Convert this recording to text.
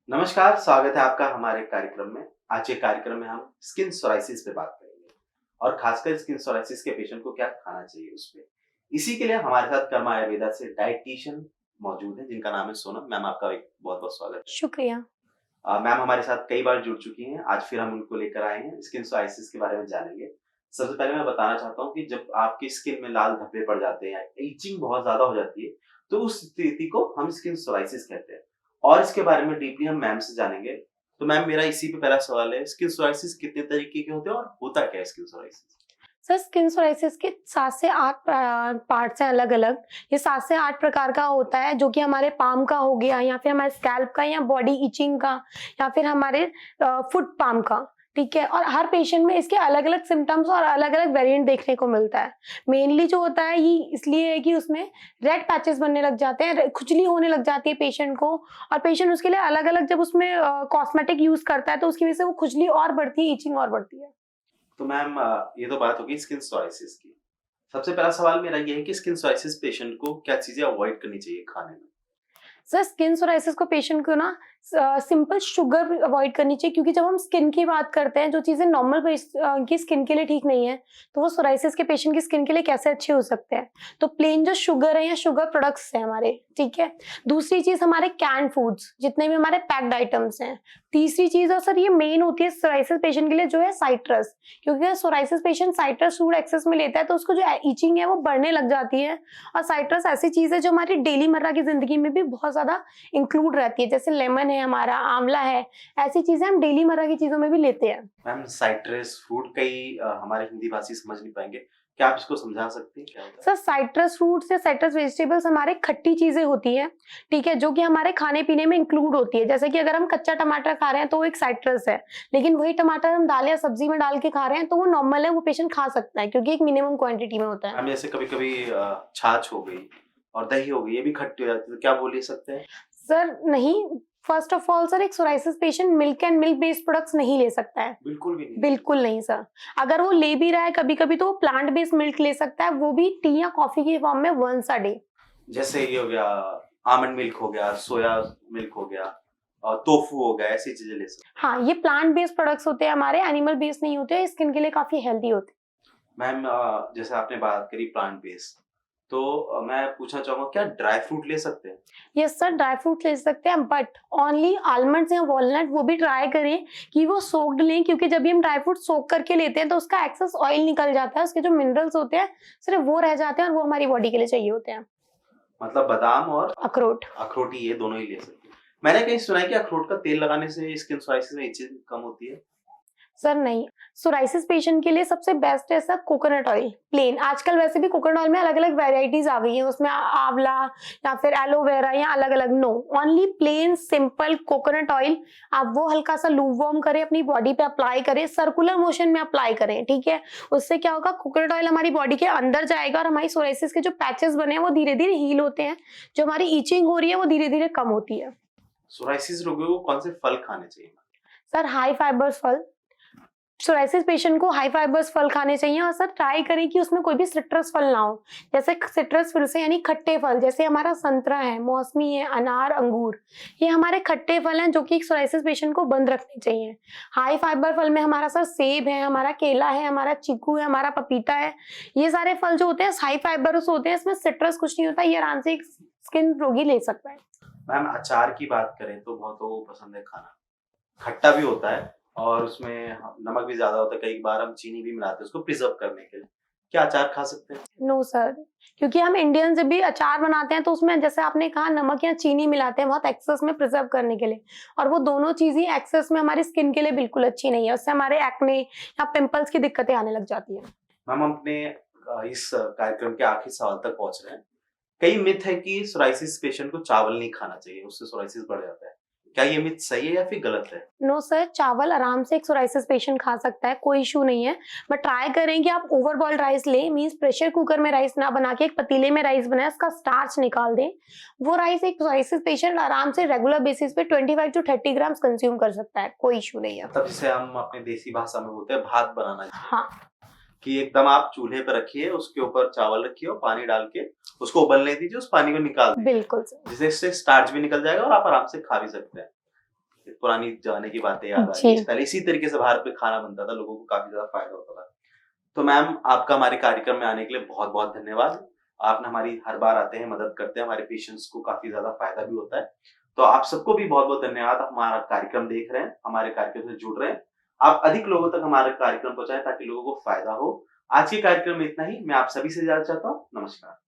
नमस्कार, स्वागत है आपका हमारे कार्यक्रम में। आज के कार्यक्रम में हम स्किन सोराइसिस पे बात करेंगे और खासकर स्किन सोराइसिस के पेशेंट को क्या खाना चाहिए उस पे। इसी के लिए हमारे साथ कर्मा आयुर्वेदा से डायटीशियन मौजूद है जिनका नाम है सोनम। मैम आपका एक बहुत-बहुत स्वागत है। शुक्रिया। मैम हमारे साथ कई बार जुड़ चुकी हैं, आज फिर हम उनको लेकर आए हैं, स्किन सोराइसिस के बारे में जानेंगे। सबसे पहले मैं बताना चाहता हूँ कि जब आपकी स्किन में लाल धब्बे पड़ जाते हैं या इचिंग बहुत ज़्यादा हो जाती है, तो उस स्थिति को हम स्किन सोराइसिस कहते हैं और इसके बारे में डीपली हम मैम से जानेंगे। तो मैम मेरा इसी पे पहला सवाल है, स्किन सोराइसिस कितने तरीके के होते हैं और होता क्या है skin psoriasis? Sir skin psoriasis के 7 से 8 पार्ट्स हैं अलग-अलग। ये 7 से 8 प्रकार का होता है जो कि हमारे पाम का हो गया या फिर हमारे स्कैल्प का या बॉडी इचिंग का या फिर हमारे फुट पाम का, ठीक है? और हर पेशेंट में इसके अलग-अलग सिम्पटम्स और अलग-अलग वेरिएंट देखने को मिलता है। मेनली जो होता है ये इसलिए है कि उसमें रेड पैचेस बनने लग जाते हैं, खुजली होने लग जाती है पेशेंट को और पेशेंट उसके लिए अलग-अलग जब उसमें कॉस्मेटिक यूज़ करता है तो उसकी वजह से वो खुजली और बढ़ती है, इचिंग और बढ़ती है। तो मैम ये तो बात होगी स्किन सोराइसिस की। सबसे पहला सवाल मेरा ये है कि स्किन सोराइसिस पेशेंट को क्या चीज़ें अवॉइड करनी चाहिए खाने में? सर स्किन सोराइसिस को पेशेंट को ना सिंपल शुगर अवॉइड करनी चाहिए क्योंकि जब हम स्किन की बात करते हैं जो चीज़ें नॉर्मल की स्किन के लिए ठीक नहीं है तो वो सोराइसिस के पेशेंट की स्किन के लिए कैसे अच्छे हो सकते हैं। तो प्लेन जो शुगर है या शुगर प्रोडक्ट्स है हमारे, ठीक है। दूसरी चीज़ हमारे कैन फूड्स जितने भी हमारे पैक्ड आइटम्स हैं। तीसरी चीज़ और सर ये मेन होती है सोराइसिस पेशेंट के लिए जो है साइट्रस, क्योंकि psoriasis patient citrus food excess में लेता है तो उसको जो इचिंग है वो बढ़ने लग जाती है। और साइट्रस ऐसी चीज़ है जो हमारी डेली मर्रा की जिंदगी में भी बहुत ज़्यादा इंक्लूड रहती है, जैसे लेमन है हमारा, आंवला है, ऐसी चीजें हम डेली मर्रा की चीजों में भी लेते हैं। मैम साइट्रस फ्रूट कई हमारे हिंदी भाषी समझ नहीं पाएँगे। क्या आप इसको समझा सकती हैं क्या होता है? सर साइट्रस फ्रूट्स या साइट्रस वेजिटेबल्स हमारे खट्टी चीजें होती हैं, ठीक है, जो कि हमारे खाने-पीने में इंक्लूड होती है। जैसे कि अगर हम कच्चा टमाटर खा रहे हैं तो वो एक साइट्रस है, लेकिन वही टमाटर हम दाल या सब्जी में डाल के खा रहे हैं तो वो नॉर्मल है, वो पेशेंट खा सकता है क्योंकि एक मिनिमम क्वांटिटी में होता है। मैम जैसे कभी-कभी छाछ हो गई और दही हो गई, ये भी खट्टी हो जाती है, तो क्या वो ले सकते हैं? सर नहीं, फर्स्ट ऑफ ऑल सर एक psoriasis patient milk and milk based products नहीं ले सकता है। बिल्कुल भी नहीं। बिल्कुल नहीं सर। अगर वो ले भी रहा है कभी-कभी तो वो प्लांट बेस्ड मिल्क ले सकता है, वो भी टी या कॉफी की फॉर्म में वन्स अ डे। जैसे ये हो गया आमंड मिल्क हो गया, सोया मिल्क हो गया और टोफू हो गया, ऐसी चीज़ें ले सकते हाँ, ये प्लांट बेस्ड प्रोडक्ट्स होते हैं हमारे, एनिमल बेस्ड नहीं होते, स्किन के लिए काफ़ी हेल्दी होते हैं। हैं। मैम जैसे आपने बात करी प्लांट बेस्ड, तो मैं पूछना चाहूँगा क्या ड्राई फ्रूट ले सकते हैं? यस सर, ड्राई फ्रूट ले सकते हैं बट ओनली आलमंड्स या वॉलनट वो भी ट्राई करें कि वो सोक्ड लें, क्योंकि जब भी हम ड्राई फ्रूट सोक करके लेते हैं तो उसका एक्सेस ऑयल निकल जाता है, उसके जो मिनरल्स होते हैं सिर्फ वो रह जाते हैं और वो हमारी बॉडी के लिए चाहिए होते हैं। मतलब बादाम और अखरोट। अखरोट ये दोनों ही ले सकते हैं। मैंने कहीं सुना है कि अखरोट का तेल लगाने से स्किन सोराइसिस में इचिंग कम होती है। सर नहीं, सोराइसिस पेशेंट के लिए सबसे बेस्ट है सर कोकोनट ऑयल प्लेन। आजकल वैसे भी कोकोनट ऑयल में अलग-अलग वैराइटीज़ आ गई हैं, उसमें आंवला या फिर एलोवेरा या अलग-अलग, no, only plain simple coconut oil. आप वो हल्का-सा लूप वार्म करें, अपनी बॉडी पे अप्लाई करें, सर्कुलर मोशन में अप्लाई करें, ठीक है? उससे क्या होगा, कोकोनट ऑयल हमारी बॉडी के अंदर जाएगा और हमारी सोराइसिस के जो पैचेस बने हैं वो धीरे-धीरे हील होते हैं। जो हमारी इचिंग हो रही है वो धीरे-धीरे कम होती है। सोराइसिस रोगियों को कौन से फल खाने चाहिए? सर हाई फाइबर्स फल, सोराइसिस पेशेंट को हाई फाइबर्स फल खाने चाहिए और सर ट्राई करें कि उसमें कोई भी सिट्रस फल ना हो। जैसे सिट्रस फल से यानी खट्टे फल, जैसे हमारा संतरा है, मौसमी है, अनार, अंगूर, ये हमारे खट्टे फल हैं जो कि सोराइसिस पेशेंट को बंद रखने चाहिए। हाई फाइबर फल में हमारा सर सेब है, हमारा केला है, हमारा चीकू है, हमारा पपीता है। ये सारे फल जो होते हैं हाई फाइबर्स होते हैं, इसमें सिट्रस कुछ नहीं होता, ये आराम से एक स्किन रोगी ले सकता है। मैम अचार की बात करें तो बहुतों को पसंद है खाना। खट्टा भी होता है और उसमें नमक भी ज़्यादा होता है, कई बार हम चीनी भी मिलाते हैं उसको प्रिज़र्व करने के लिए। क्या अचार खा सकते हैं? नो सर, क्योंकि हम इंडियन जब भी अचार बनाते हैं तो उसमें जैसे आपने कहा नमक या चीनी मिलाते हैं बहुत एक्सेस में प्रिजर्व करने के लिए, और वो दोनों चीज़ ही एक्सेस में हमारी स्किन के लिए बिल्कुल अच्छी नहीं है। उससे हमारे एक्ने या पिंपल्स की दिक्कतें आने लग जाती हैं। मैम हम अपने इस कार्यक्रम के आखिरी सवाल तक पहुँच रहे हैं। कई मिथ है कि सोराइसिस पेशेंट को चावल नहीं खाना चाहिए, उससे सोराइसिस बढ़ जाता है। क्या ये मिथ सही है या फिर गलत है? नो सर, चावल आराम से एक सोराइसिस पेशेंट खा सकता है, कोई इश्यू नहीं है। बट ट्राई करें कि आप ओवर बॉइल्ड राइस लें, मीन्स प्रेशर कुकर में राइस ना बना के एक पतीले में राइस बनाएं, उसका स्टार्च निकाल दें। वो राइस एक सोराइसिस पेशेंट आराम से रेगुलर बेसिस पे 25 टू 30 ग्राम्स कंज्यूम कर सकता है, कोई इश्यू नहीं है। तब जिसे हम अपने देसी भाषा में बोलते हैं भात बनाना चाहिए। हाँ। कि एकदम आप चूल्हे पे रखिए, उसके ऊपर चावल रखिए और पानी डाल के उसको उबलने दीजिए, उस पानी को निकाल दीजिए। बिल्कुल सर। जिससे इससे स्टार्च भी निकल जाएगा और आप आराम से खा भी सकते हैं। पुरानी जमाने की बातें याद आ जी। रही है। पहले इसी तरीके से बाहर पे खाना बनता था, लोगों को काफ़ी ज़्यादा फ़ायदा होता था। तो मैम आपका हमारे कार्यक्रम में आने के लिए बहुत-बहुत धन्यवाद। आपने हमारी हर बार आते हैं, मदद करते हैं, हमारे पेशेंट्स को काफ़ी ज़्यादा फ़ायदा भी होता है। तो आप सबको भी बहुत-बहुत धन्यवाद, आप हमारा कार्यक्रम देख रहे हैं, हमारे कार्यक्रम से जुड़ रहे हैं। आप अधिक लोगों तक हमारा कार्यक्रम पहुँचाएँ ताकि लोगों को फ़ायदा हो। आज के कार्यक्रम में इतना ही, मैं आप सभी से इजाज़त चाहता हूँ। नमस्कार।